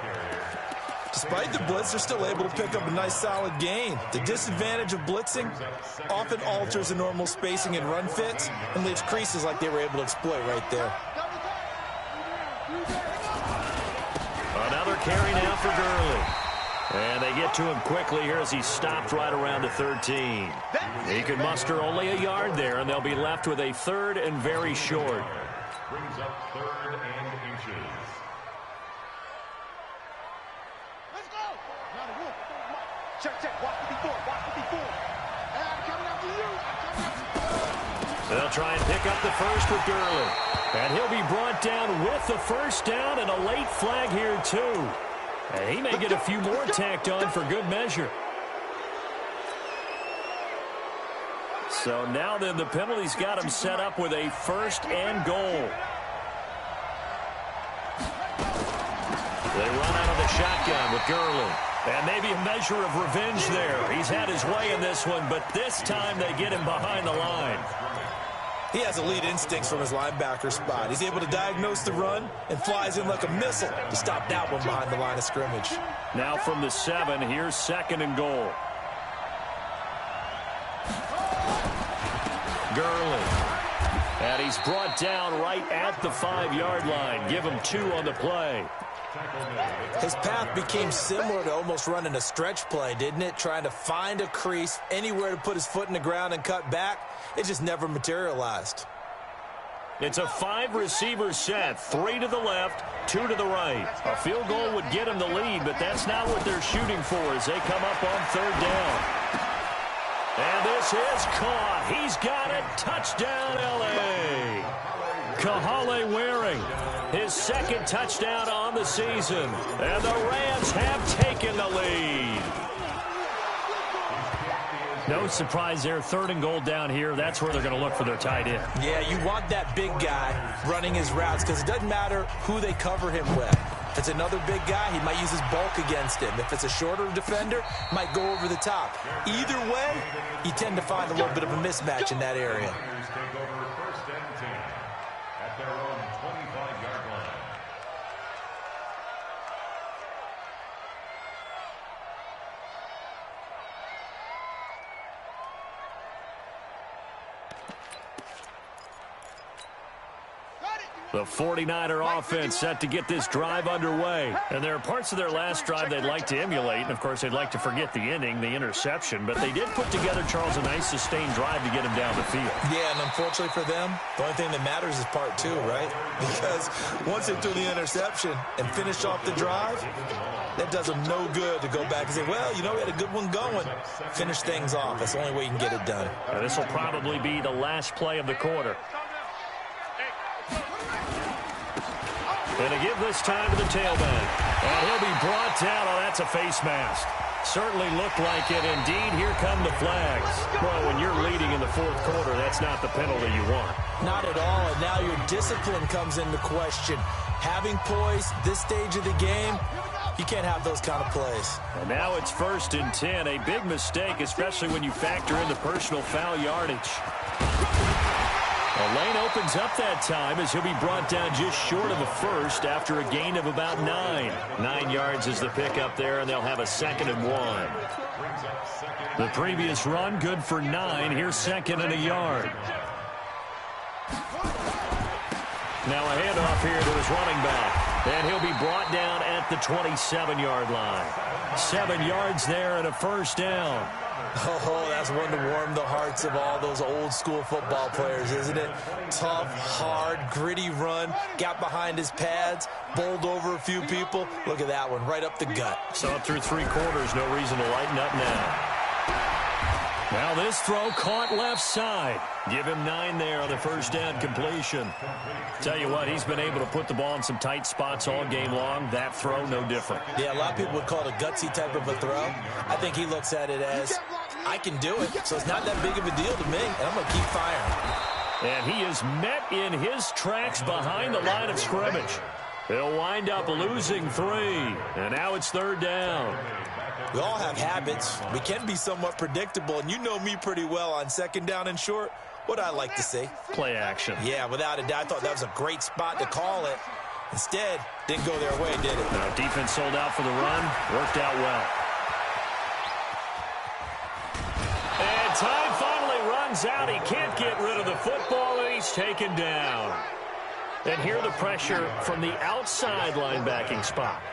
Despite the blitz, they're still able to pick up a nice solid gain. The disadvantage of blitzing often alters the normal spacing and run fits and leaves creases like they were able to exploit right there. Another carry now for Gurley. And they get to him quickly here as he stopped right around the 13. He can muster only a yard there, and they'll be left with a 3rd and very short. Brings up 3rd and inches. Let's go. Check. Watch the before. And I'm coming after you. They'll try and pick up the first with Gurley. And he'll be brought down with the first down and a late flag here, too. And he may get a few more tacked on for good measure. So now then the penalty's got him set up with a 1st and goal. They run out of the shotgun with Gurley. And maybe a measure of revenge there. He's had his way in this one, but this time they get him behind the line. He has elite instincts from his linebacker spot. He's able to diagnose the run and flies in like a missile to stop that one behind the line of scrimmage. Now from the 7, here's 2nd and goal. Gurley. And he's brought down right at the 5-yard line. Give him 2 on the play. His path became similar to almost running a stretch play, didn't it? Trying to find a crease, anywhere to put his foot in the ground and cut back. It just never materialized. It's a 5-receiver set, 3 to the left, 2 to the right. A field goal would get him the lead, but that's not what they're shooting for as they come up on 3rd down. And this is caught. He's got it. Touchdown, L.A. Kahale Waring, his 2nd touchdown on the season. And the Rams have taken the lead. No surprise there. 3rd and goal down here. That's where they're going to look for their tight end. Yeah, you want that big guy running his routes because it doesn't matter who they cover him with. If it's another big guy, he might use his bulk against him. If it's a shorter defender, might go over the top. Either way, you tend to find a little bit of a mismatch in that area. Take over 1st and 10 at their own 25-yard line. The 49er offense set to get this drive underway. And there are parts of their last drive they'd like to emulate. And, of course, they'd like to forget the inning, the interception. But they did put together, Charles, a nice sustained drive to get him down the field. Yeah, and unfortunately for them, the only thing that matters is part 2, right? Because once they threw the interception and finished off the drive, that does them no good to go back and say, well, you know, we had a good one going. Finish things off. That's the only way you can get it done. Now, this will probably be the last play of the quarter. And to give this time to the tailback. And he'll be brought down. Oh, that's a face mask. Certainly looked like it. Indeed, here come the flags. Well, when you're leading in the 4th quarter, that's not the penalty you want. Not at all. And now your discipline comes into question. Having poise this stage of the game, you can't have those kind of plays. And now it's 1st and 10. A big mistake, especially when you factor in the personal foul yardage. The lane opens up that time as he'll be brought down just short of the 1st after a gain of about 9. 9 yards is the pickup there, and they'll have a 2nd and 1. The previous run, good for 9. Here's 2nd and a yard. Now a handoff here to his running back. And he'll be brought down at the 27-yard line. 7 yards there and a 1st down. Oh, that's one to warm the hearts of all those old-school football players, isn't it? Tough, hard, gritty run, got behind his pads, bowled over a few people. Look at that one, right up the gut. So up through 3 quarters, no reason to lighten up now. Now this throw caught left side. Give him 9 there on the 1st down completion. Tell you what, he's been able to put the ball in some tight spots all game long. That throw, no different. Yeah, a lot of people would call it a gutsy type of a throw. I think he looks at it as, I can do it, so it's not that big of a deal to me, and I'm going to keep firing. And he is met in his tracks behind the line of scrimmage. He'll wind up losing 3, and now it's 3rd down. We all have habits. We can be somewhat predictable, and you know me pretty well on 2nd down and short. What I like to see. Play action. Yeah, without a doubt. I thought that was a great spot to call it. Instead, didn't go their way, did it? No, defense sold out for the run. Worked out well. And time finally runs out. He can't get rid of the football, and he's taken down. And here the pressure from the outside linebacking spot.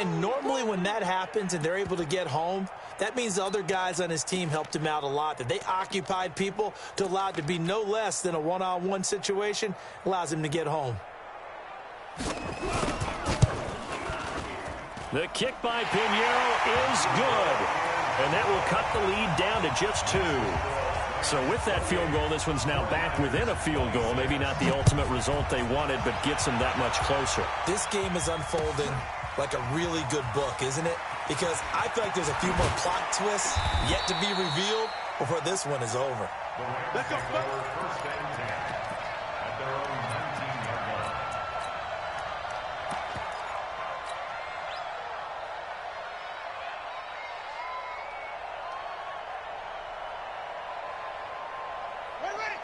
And normally when that happens and they're able to get home, that means the other guys on his team helped him out a lot. That they occupied people to allow it to be no less than a one-on-one situation allows him to get home. The kick by Pinheiro is good. And that will cut the lead down to just 2. So with that field goal, this one's now back within a field goal. Maybe not the ultimate result they wanted, but gets them that much closer. This game is unfolding like a really good book, isn't it? Because I feel like there's a few more plot twists yet to be revealed before this one is over. Let's go. First and 10 at their own 19-yard line.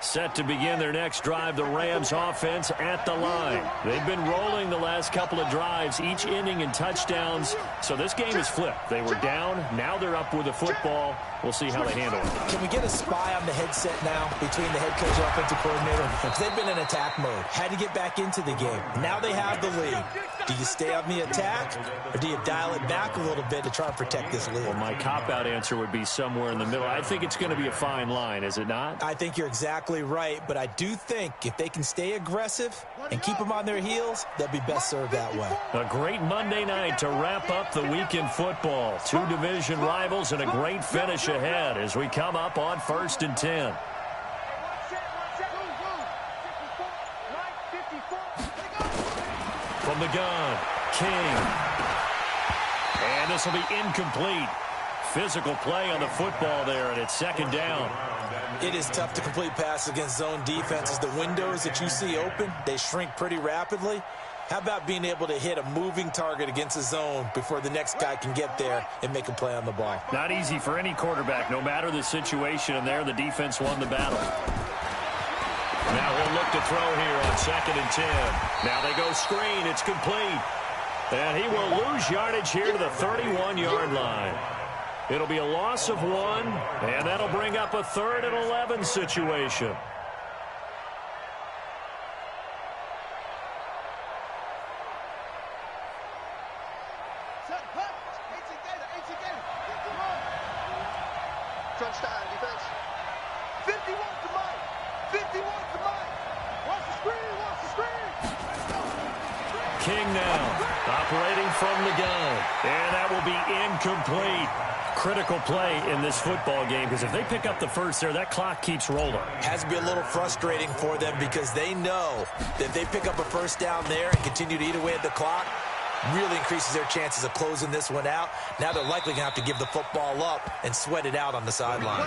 Set to begin their next drive, the Rams offense at the line. They've been rolling the last couple of drives, each inning in touchdowns. So this game is flipped. They were down, now they're up with the football. We'll see how they handle it. Can we get a spy on the headset now between the head coach and offensive coordinator? Because they've been in attack mode. Had to get back into the game. Now they have the lead. Do you stay on the attack, or do you dial it back a little bit to try and protect this lead? Well, my cop-out answer would be somewhere in the middle. I think it's going to be a fine line, is it not? I think you're exactly right, but I do think if they can stay aggressive and keep them on their heels, they'll be best served that way. A great Monday night to wrap up the week in football. 2 division rivals and a great finish ahead as we come up on 1st and 10. From the gun, King. And this will be incomplete. Physical play on the football there, and it's 2nd down. It is tough to complete passes against zone defenses. The windows that you see open, they shrink pretty rapidly. How about being able to hit a moving target against a zone before the next guy can get there and make a play on the ball? Not easy for any quarterback, no matter the situation, and there the defense won the battle. Now he'll look to throw here on 2nd and 10. Now they go screen. It's complete. And he will lose yardage here to the 31-yard line. It'll be a loss of 1, and that'll bring up a 3rd and 11 situation. Touchdown defense. 51 to Mike. 51 to Mike. Watch the screen. Watch the screen. King now operating from the gun. And that will be incomplete. Critical play in this football game because if they pick up the first there, that clock keeps rolling. Has to be a little frustrating for them because they know that if they pick up a first down there and continue to eat away at the clock, really increases their chances of closing this one out. Now they're likely going to have to give the football up and sweat it out on the sideline.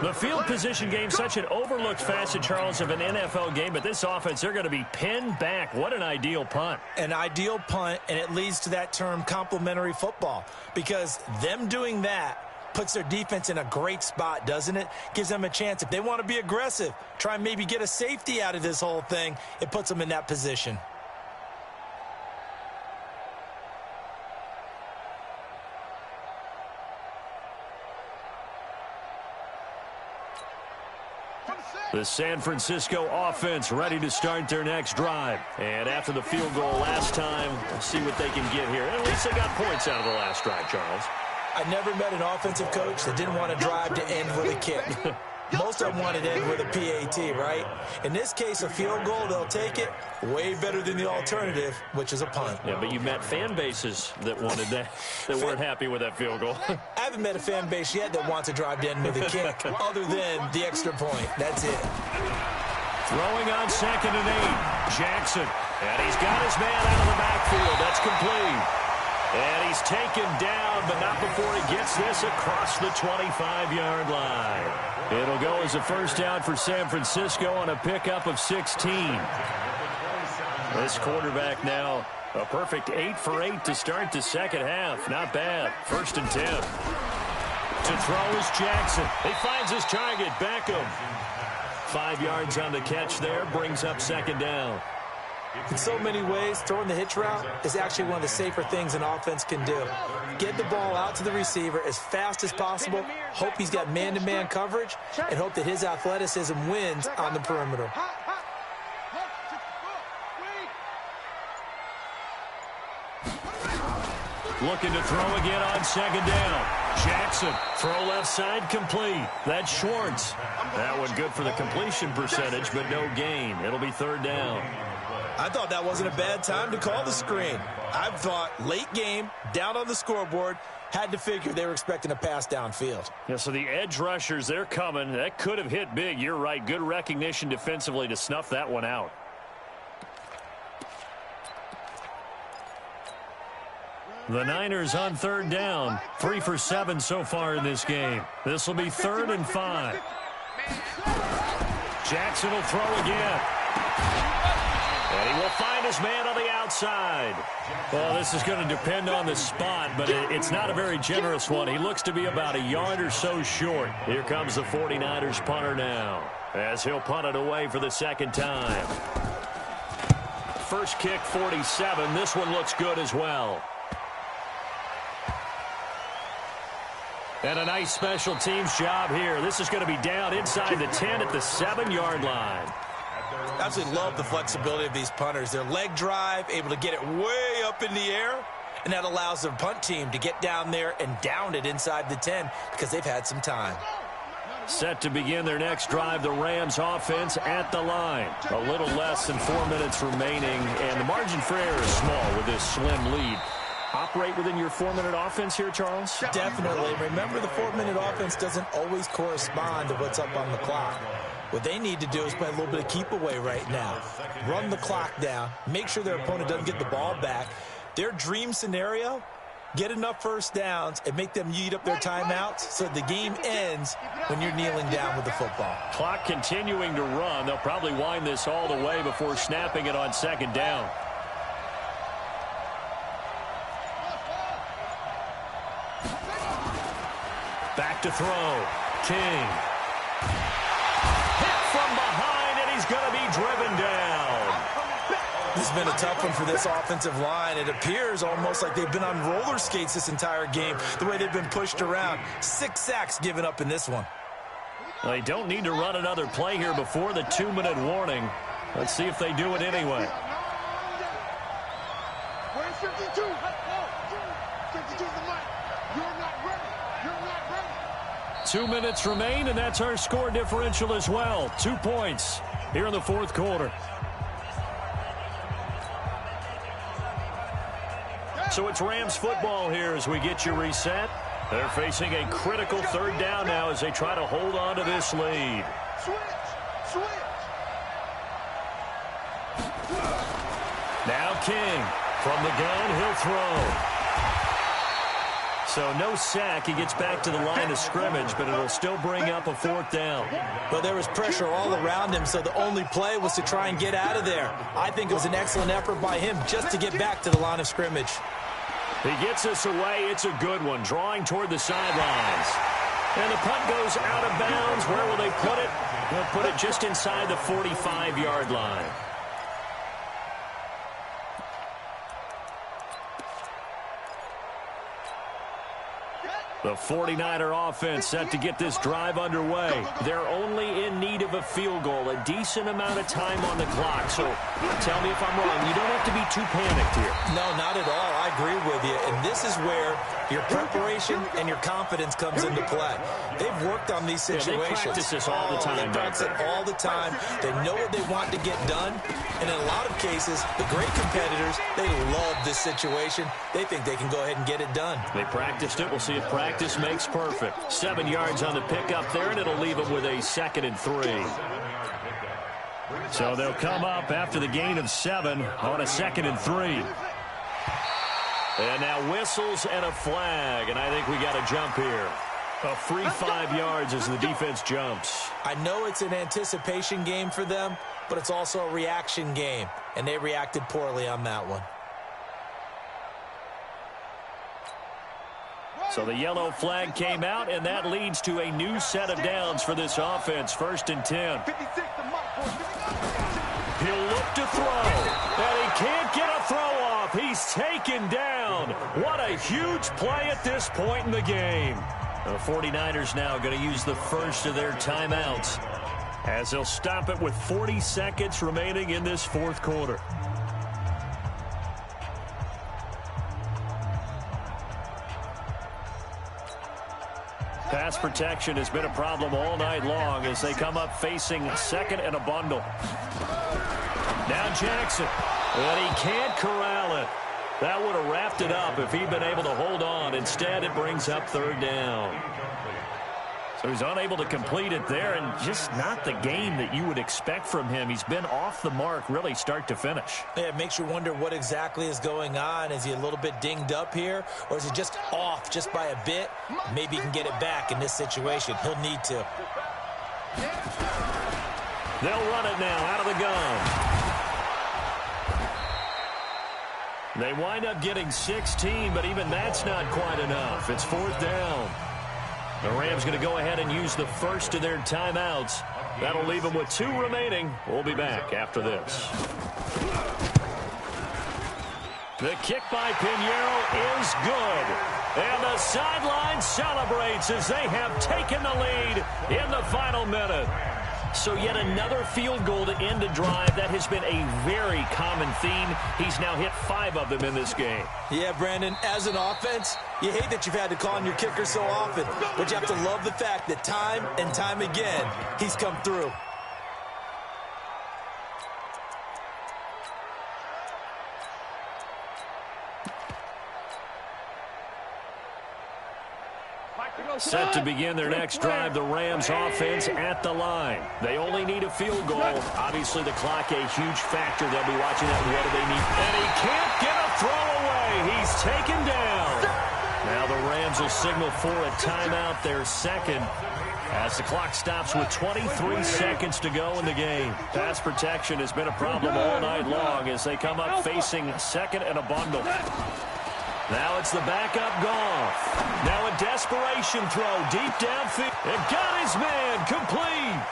The field position game, such an overlooked facet, Charles, of an NFL game, but this offense, they're going to be pinned back. What an ideal punt. An ideal punt, and it leads to that term complementary football because them doing that puts their defense in a great spot, doesn't it? Gives them a chance. If they want to be aggressive, try and maybe get a safety out of this whole thing, it puts them in that position. The San Francisco offense ready to start their next drive. And after the field goal last time, we'll see what they can get here. And at least they got points out of the last drive, Charles. I never met an offensive coach that didn't want to drive to end with a kick. Most of them wanted to end with a PAT, right? In this case, a field goal, they'll take it. Way better than the alternative, which is a punt. Yeah, but you met fan bases that wanted that, that weren't happy with that field goal. I haven't met a fan base yet that wants to drive to end with a kick, other than the extra point. That's it. Throwing on 2nd and 8. Jackson. And he's got his man out of the backfield. That's complete. And he's taken down, but not before he gets this across the 25-yard line. It'll go as a first down for San Francisco on a pickup of 16. This quarterback now a perfect 8 for 8 to start the second half. Not bad. 1st and 10. To throw is Jackson. He finds his target, Beckham. 5 yards on the catch there, brings up second down. In so many ways, throwing the hitch route is actually one of the safer things an offense can do. Get the ball out to the receiver as fast as possible, hope he's got man-to-man coverage, and hope that his athleticism wins on the perimeter. Looking to throw again on second down. Jackson, throw left side, complete. That's Schwartz. That one good for the completion percentage, but no gain. It'll be third down. I thought that wasn't a bad time to call the screen. I thought late game, down on the scoreboard, had to figure they were expecting a pass downfield. Yeah, so the edge rushers, they're coming. That could have hit big. You're right. Good recognition defensively to snuff that one out. The Niners on third down. 3 for 7 so far in this game. This will be 3rd and 5. Jackson will throw again. And he will find his man on the outside. Well, this is going to depend on the spot, but it's not a very generous one. He looks to be about a yard or so short. Here comes the 49ers punter now, as he'll punt it away for the second time. First kick, 47. This one looks good as well. And a nice special teams job here. This is going to be down inside the 10 at the 7-yard line. Absolutely love the flexibility of these punters. Their leg drive, able to get it way up in the air, and that allows their punt team to get down there and down it inside the 10 because they've had some time. Set to begin their next drive, the Rams offense at the line. A little less than 4 minutes remaining, and the margin for error is small with this slim lead. Operate within your 4-minute offense here, Charles? Definitely. Remember, the 4-minute offense doesn't always correspond to what's up on the clock. What they need to do is play a little bit of keep away right now. Run the clock down. Make sure their opponent doesn't get the ball back. Their dream scenario, get enough first downs and make them eat up their timeouts so the game ends when you're kneeling down with the football. Clock continuing to run. They'll probably wind this all the way before snapping it on second down. Back to throw. King. Hit from behind, and he's going to be driven down. This has been a tough one for this offensive line. It appears almost like they've been on roller skates this entire game, the way they've been pushed around. 6 sacks given up in this one. They don't need to run another play here before the 2-minute warning. Let's see if they do it anyway. Where's 52? 52 is the mic. You're not ready. You're not ready. 2 minutes remain, and that's our score differential as well. 2 points here in the fourth quarter. So it's Rams football here as we get you reset. They're facing a critical third down now as they try to hold on to this lead. Switch. Now King from the gun, he'll throw. So no sack. He gets back to the line of scrimmage, but it'll still bring up a fourth down. But there was pressure all around him, so the only play was to try and get out of there. I think it was an excellent effort by him just to get back to the line of scrimmage. He gets us away. It's a good one, drawing toward the sidelines. And the punt goes out of bounds. Where will they put it? They'll put it just inside the 45-yard line. The 49er offense set to get this drive underway. They're only in need of a field goal, a decent amount of time on the clock. So tell me if I'm wrong. You don't have to be too panicked here. No, not at all. I agree with you. And this is where your preparation and your confidence comes into play. They've worked on these situations. Yeah, they practice this all the time. They practice it all the time. They know what they want to get done. And in a lot of cases, the great competitors, they love this situation. They think they can go ahead and get it done. They practiced it. We'll see if practice makes perfect. 7 yards on the pickup there, and it'll leave them with a 2nd and 3. So they'll come up after the gain of 7 on a 2nd and 3. And now whistles and a flag, and I think we got a jump here. A free 5 yards as the defense jumps. I know it's an anticipation game for them, but it's also a reaction game, and they reacted poorly on that one. So the yellow flag came out, and that leads to a new set of downs for this offense. 1st and 10. He'll look to throw, and he can't get a throw off. He's taken down. What a huge play at this point in the game. The 49ers now going to use the first of their timeouts as they'll stop it with 40 seconds remaining in this 4th quarter. Pass protection has been a problem all night long as they come up facing 2nd and a bundle. Now Jackson, and he can't corral it. That would have wrapped it up if he'd been able to hold on. Instead, it brings up 3rd down. So he's unable to complete it there, and just not the game that you would expect from him. He's been off the mark really start to finish. Yeah, it makes you wonder what exactly is going on. Is he a little bit dinged up here, or is he just off just by a bit? Maybe he can get it back in this situation. He'll need to. They'll run it now out of the gun. They wind up getting 16, but even that's not quite enough. It's 4th down. The Rams going to go ahead and use the first of their timeouts. That'll leave them with 2 remaining. We'll be back after this. The kick by Pinheiro is good. And the sideline celebrates as they have taken the lead in the final minute. So yet another field goal to end a drive. That has been a very common theme. He's now hit 5 of them in this game. Yeah, Brandon, as an offense, you hate that you've had to call on your kicker so often, but you have to love the fact that time and time again, he's come through. Set to begin their next drive, the Rams offense at the line. They only need a field goal. Obviously, the clock a huge factor. They'll be watching that. What do they need? And he can't get a throw away. He's taken down. Now the Rams will signal for a timeout, their second, as the clock stops with 23 seconds to go in the game. Pass protection has been a problem all night long as they come up facing 2nd and a bundle. Now it's the backup Goff. Now a desperation throw deep downfield. And got his man complete.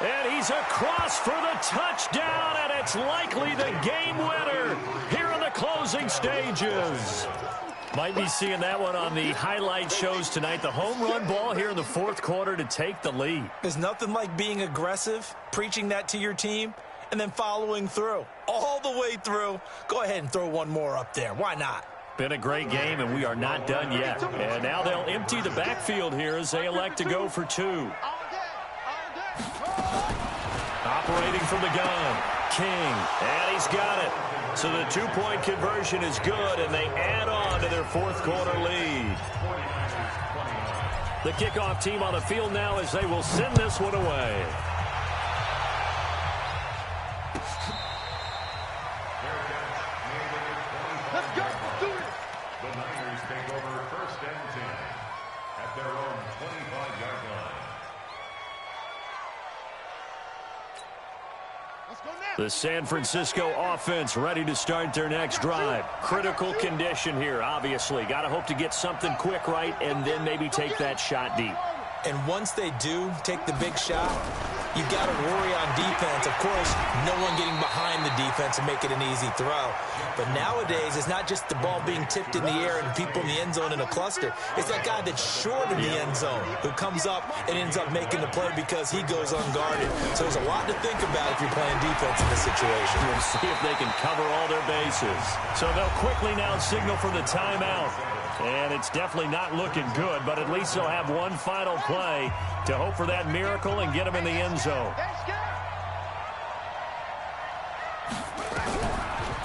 And he's across for the touchdown, and it's likely the game winner here in the closing stages. Might be seeing that one on the highlight shows tonight. The home run ball here in the 4th quarter to take the lead. There's nothing like being aggressive, preaching that to your team, and then following through all the way through. Go ahead and throw one more up there. Why not? Been a great game, and we are not done yet. And now they'll empty the backfield here as they elect to go for 2. Operating from the gun, King, and he's got it. So the 2-point conversion is good, and they add on to their 4th quarter lead. The kickoff team on the field now as they will send this one away. Let's go. Let's do it. The Niners take over 1st and 10 at their own 25-yard line. Let's go now. The San Francisco offense ready to start their next drive. Critical condition here, obviously. Got to hope to get something quick right and then maybe take that shot deep. And once they do take the big shot, you've got to worry on defense. Of course, no one getting behind the defense and make it an easy throw. But nowadays, it's not just the ball being tipped in the air and people in the end zone in a cluster. It's that guy that's short in the end zone who comes up and ends up making the play because he goes unguarded. So there's a lot to think about if you're playing defense in this situation. We'll see if they can cover all their bases. So they'll quickly now signal for the timeout. And it's definitely not looking good, but at least they'll have one final play to hope for that miracle and get them in the end zone.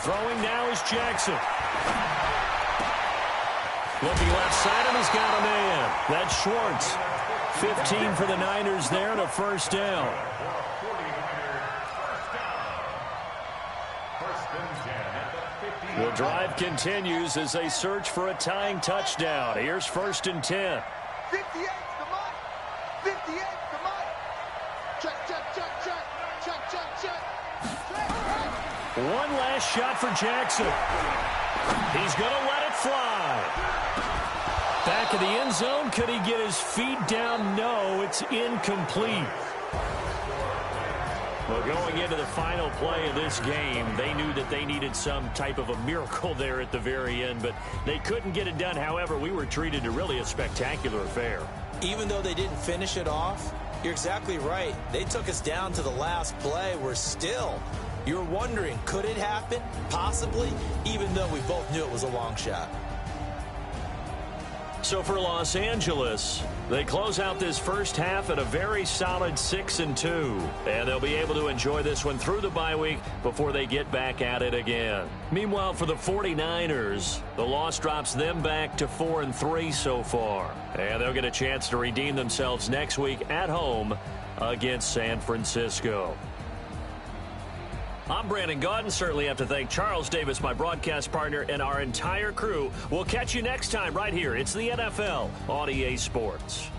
Throwing now is Jackson. Looking left side, and he's got a man. That's Schwartz. 15 for the Niners there and a 1st down. The drive continues as they search for a tying touchdown. Here's 1st and 10. 58 to Mike. 58 to Mike. Check, check, check, check. Check, check, check. One last shot for Jackson. He's going to let it fly. Back of the end zone. Could he get his feet down? No, it's incomplete. Well, going into the final play of this game, they knew that they needed some type of a miracle there at the very end, but they couldn't get it done. However, we were treated to really a spectacular affair. Even though they didn't finish it off, you're exactly right. They took us down to the last play. You're wondering, could it happen? Possibly, even though we both knew it was a long shot. So for Los Angeles, they close out this first half at a very solid 6-2. And they'll be able to enjoy this one through the bye week before they get back at it again. Meanwhile, for the 49ers, the loss drops them back to 4-3 so far. And they'll get a chance to redeem themselves next week at home against San Francisco. I'm Brandon Gaudin. Certainly have to thank Charles Davis, my broadcast partner, and our entire crew. We'll catch you next time right here. It's the NFL on EA Sports.